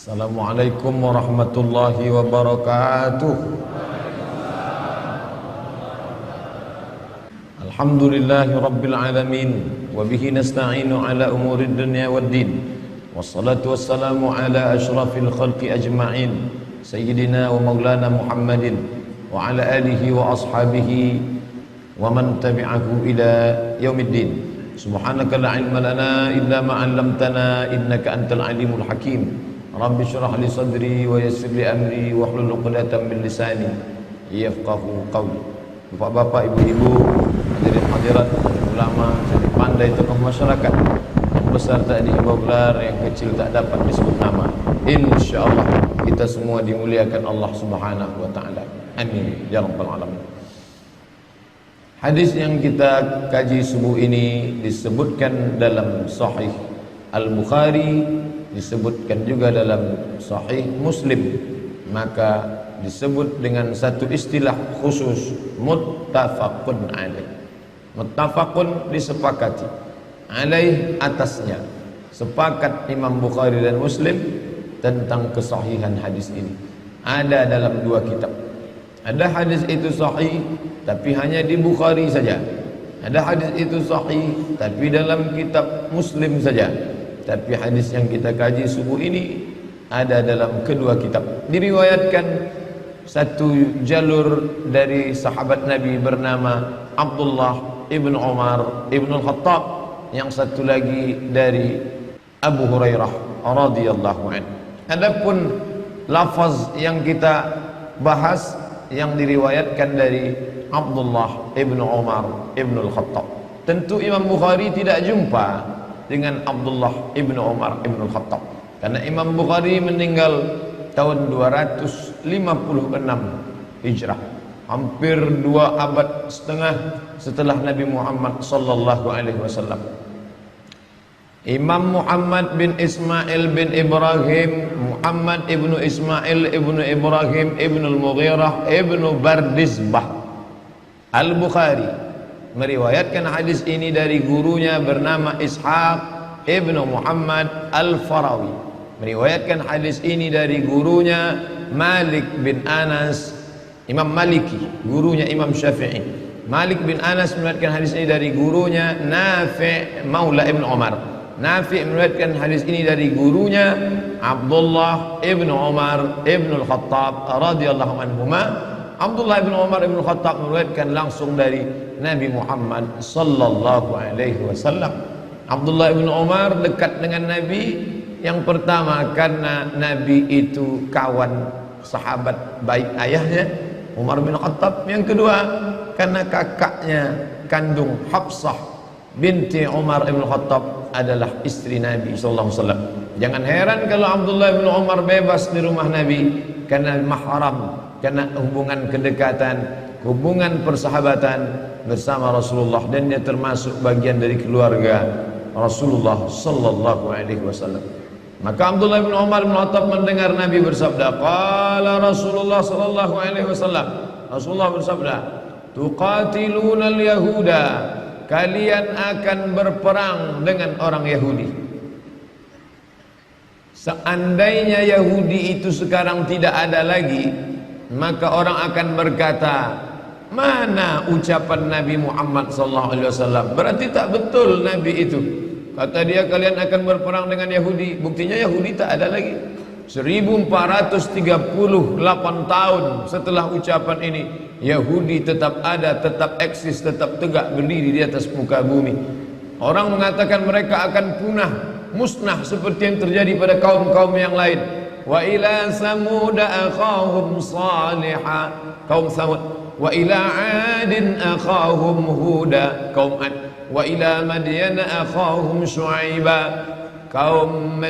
Assalamualaikum warahmatullahi wabarakatuh. Alhamdulillahi rabbil alamin wa bihi nasta'inu ala umurid dunya waddin. Wassalatu wassalamu ala asyrafil khalqi ajma'in sayyidina wa maulana Muhammadin wa ala alihi wa ashabihi wa man tabi'ahu ila yaumiddin. Subhanaka la ilma lana illa ma 'allamtana innaka antal alimul hakim. Rabbi syrah li sadri wa yassir li amri wa hlul 'uqdatam min lisani yafqahu qawli. Bapak-bapak, ibu-ibu, hadirin hadirat, ulama, pandai tokoh masyarakat, yang besar tak dihimbau gelar, yang kecil tak dapat disebut nama. Insyaallah kita semua dimuliakan Allah Subhanahu wa taala. Amin ya rabbal alamin. Hadis yang kita kaji subuh ini disebutkan dalam Sahih Al-Bukhari, disebutkan juga dalam Sahih Muslim, maka disebut dengan satu istilah khusus, muttafaqun alaih. Muttafaqun disepakati, alaih atasnya, sepakat Imam Bukhari dan Muslim tentang kesahihan hadis ini. Ada dalam dua kitab. Ada hadis itu sahih tapi hanya di Bukhari saja. Ada hadis itu sahih tapi dalam kitab Muslim saja. Tapi hadis yang kita kaji subuh ini ada dalam kedua kitab. Diriwayatkan satu jalur dari sahabat Nabi bernama Abdullah ibn Umar ibn al-Khattab, yang satu lagi dari Abu Hurairah radhiyallahu anhu. Adapun lafaz yang kita bahas yang diriwayatkan dari Abdullah ibn Umar ibn al-Khattab, tentu Imam Bukhari tidak jumpa dengan Abdullah ibn Umar ibn al-Khattab, karena Imam Bukhari meninggal tahun 256 Hijrah, hampir 2 abad setengah setelah Nabi Muhammad sallallahu alaihi wasallam. Imam Muhammad bin Ismail bin Ibrahim, Muhammad ibnu Ismail ibnu Ibrahim ibnu al-Mughirah ibnu Bardizbah Al-Bukhari meriwayatkan hadis ini dari gurunya bernama Ishaq ibnu Muhammad Al-Farawi. Meriwayatkan hadis ini dari gurunya Malik bin Anas, Imam Maliki, gurunya Imam Syafi'i. Malik bin Anas meriwayatkan hadis ini dari gurunya Nafi' Maula ibn Umar. Nafi' meriwayatkan hadis ini dari gurunya Abdullah ibn Umar ibn al-Khattab radhiyallahu anhuma. Abdullah ibn Umar ibn al-Khattab meriwayatkan langsung dari Nabi Muhammad sallallahu alaihi wasallam. Abdullah ibn Umar dekat dengan Nabi, yang pertama karena Nabi itu kawan sahabat baik ayahnya Umar bin Khattab. Yang kedua karena kakaknya kandung Hafsah binti Umar ibn Khattab adalah istri Nabi sallallahu alaihi wasallam. Jangan heran kalau Abdullah bin Umar bebas di rumah Nabi, karena mahram, karena hubungan kedekatan, hubungan persahabatan bersama Rasulullah, dan dia termasuk bagian dari keluarga Rasulullah sallallahu alaihi wasallam. Maka Abdullah bin Umar bin Khattab mendengar Nabi bersabda, qala Rasulullah sallallahu alaihi wasallam, Rasulullah bersabda, tuqatiluna al-yahuda, kalian akan berperang dengan orang Yahudi. Seandainya Yahudi itu sekarang tidak ada lagi, maka orang akan berkata, mana ucapan Nabi Muhammad SAW? Berarti tak betul Nabi itu. Kata dia kalian akan berperang dengan Yahudi. Buktinya Yahudi tak ada lagi. 1438 tahun setelah ucapan ini, Yahudi tetap ada, tetap eksis, tetap tegak berdiri di atas muka bumi. Orang mengatakan mereka akan punah, musnah seperti yang terjadi pada kaum-kaum yang lain. Wa ila samud akhahum salihah, kaum Samud. Wa ila adin akhahum huda, kaum Ad. Wa ila madyan akhahum syuaiba, kaum